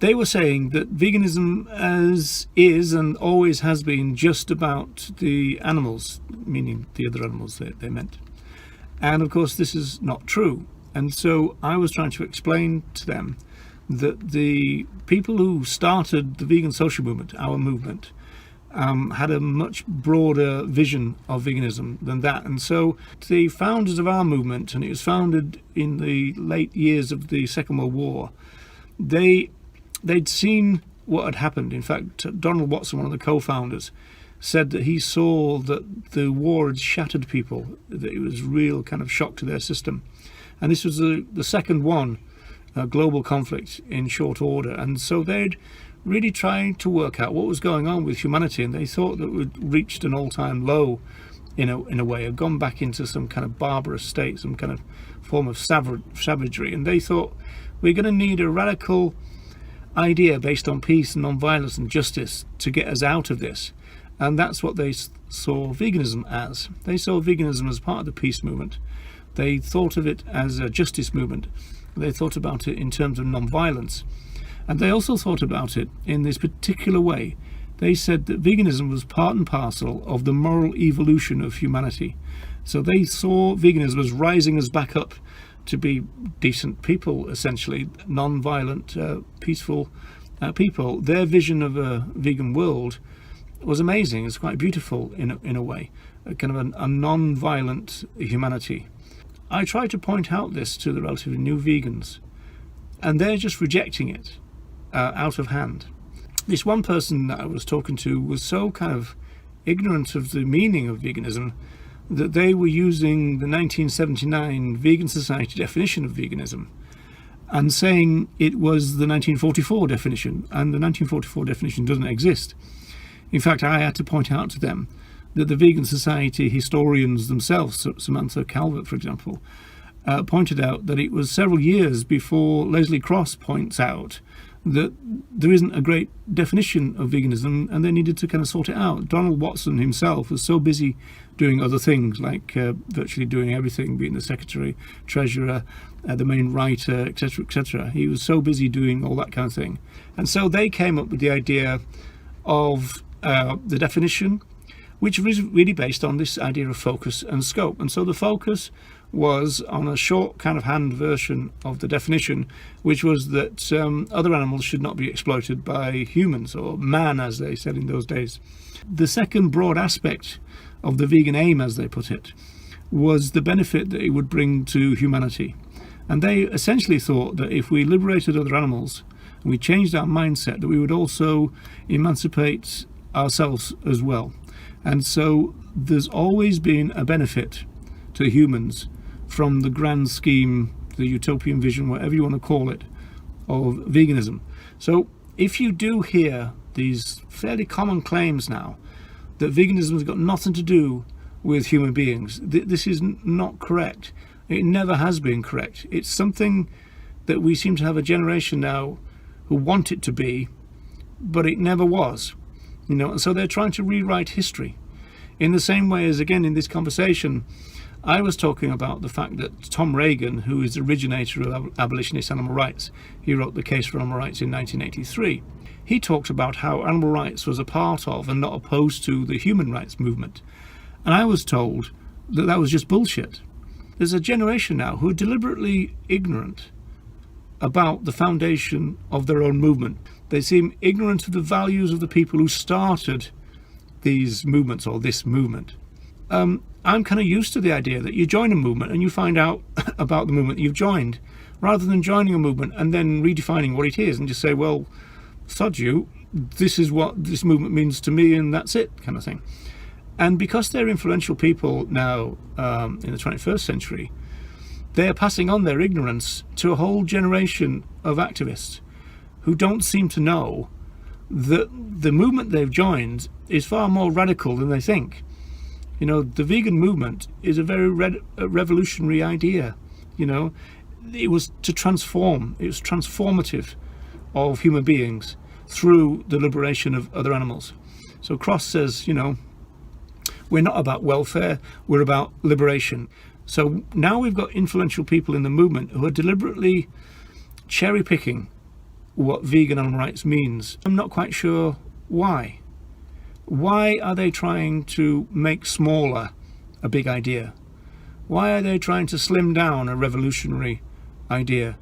They were saying that veganism is and always has been just about the animals, meaning the other animals they meant. And of course this is not true. And so I was trying to explain to them that the people who started the vegan social movement, our movement, had a much broader vision of veganism than that. And so the founders of our movement, and it was founded in the late years of the Second World War, they'd seen what had happened. In fact, Donald Watson, one of the co-founders, said that he saw that the war had shattered people, that it was real kind of shock to their system. And this was the second one, global conflict in short order. And so they'd really tried to work out what was going on with humanity, and they thought that we'd reached an all-time low in a way, had gone back into some kind of barbarous state, some kind of form of savagery. And they thought, we're going to need a radical idea based on peace and non-violence and justice to get us out of this. And that's what they saw veganism as. They saw veganism as part of the peace movement. They thought of it as a justice movement. They thought about it in terms of non-violence. And they also thought about it in this particular way. They said that veganism was part and parcel of the moral evolution of humanity. So they saw veganism as rising us back up to be decent people, essentially, non-violent, peaceful people. Their vision of a vegan world was amazing. It's quite beautiful in a way, a kind of a non-violent humanity. I try to point out this to the relatively new vegans, and they're just rejecting it out of hand. This one person that I was talking to was so kind of ignorant of the meaning of veganism that they were using the 1979 Vegan Society definition of veganism and saying it was the 1944 definition, and the 1944 definition doesn't exist. In fact, I had to point out to them that the Vegan Society historians themselves, Samantha Calvert, for example, pointed out that it was several years before Leslie Cross points out that there isn't a great definition of veganism, and they needed to kind of sort it out. Donald Watson himself was so busy doing other things, like virtually doing everything, being the secretary, treasurer, the main writer, etc., etc. He was so busy doing all that kind of thing. And so they came up with the idea of the definition, which was really based on this idea of focus and scope. And so the focus was on a short kind of hand version of the definition, which was that other animals should not be exploited by humans, or man, as they said in those days. The second broad aspect of the vegan aim, as they put it, was the benefit that it would bring to humanity. And they essentially thought that if we liberated other animals and we changed our mindset, that we would also emancipate ourselves as well. And so there's always been a benefit to humans from the grand scheme, the utopian vision, whatever you want to call it, of veganism. So if you do hear these fairly common claims now that veganism has got nothing to do with human beings, this is not correct. It never has been correct. It's something that we seem to have a generation now who want it to be, but it never was. And so they're trying to rewrite history. In the same way as, again, in this conversation, I was talking about the fact that Tom Reagan, who is the originator of abolitionist animal rights, he wrote The Case for Animal Rights in 1983. He talked about how animal rights was a part of and not opposed to the human rights movement. And I was told that that was just bullshit. There's a generation now who are deliberately ignorant about the foundation of their own movement. They seem ignorant of the values of the people who started these movements, or this movement. I'm kind of used to the idea that you join a movement and you find out about the movement that you've joined, rather than joining a movement and then redefining what it is and just say, well, sod you, this is what this movement means to me and that's it, kind of thing. And because they're influential people now in the 21st century, they're passing on their ignorance to a whole generation of activists who don't seem to know that the movement they've joined is far more radical than they think. The vegan movement is a very revolutionary idea. It was to transform, it was transformative of human beings through the liberation of other animals. So Cross says, we're not about welfare, we're about liberation. So now we've got influential people in the movement who are deliberately cherry picking what vegan animal rights means. I'm not quite sure why. Why are they trying to make smaller a big idea? Why are they trying to slim down a revolutionary idea?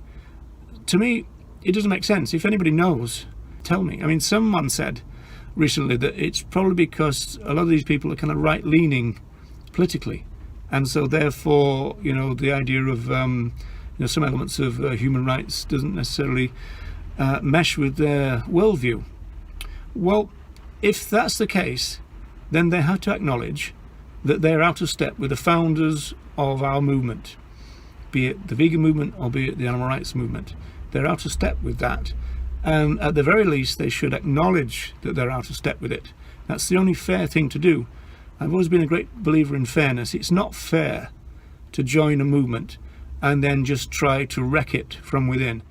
To me, it doesn't make sense. If anybody knows, tell me. I mean, someone said recently that it's probably because a lot of these people are kind of right-leaning politically, and so therefore, the idea of some elements of human rights doesn't necessarily mesh with their worldview. Well, if that's the case, then they have to acknowledge that they're out of step with the founders of our movement, be it the vegan movement or be it the animal rights movement. They're out of step with that, and at the very least they should acknowledge that they're out of step with it. That's the only fair thing to do. I've always been a great believer in fairness. It's not fair to join a movement and then just try to wreck it from within.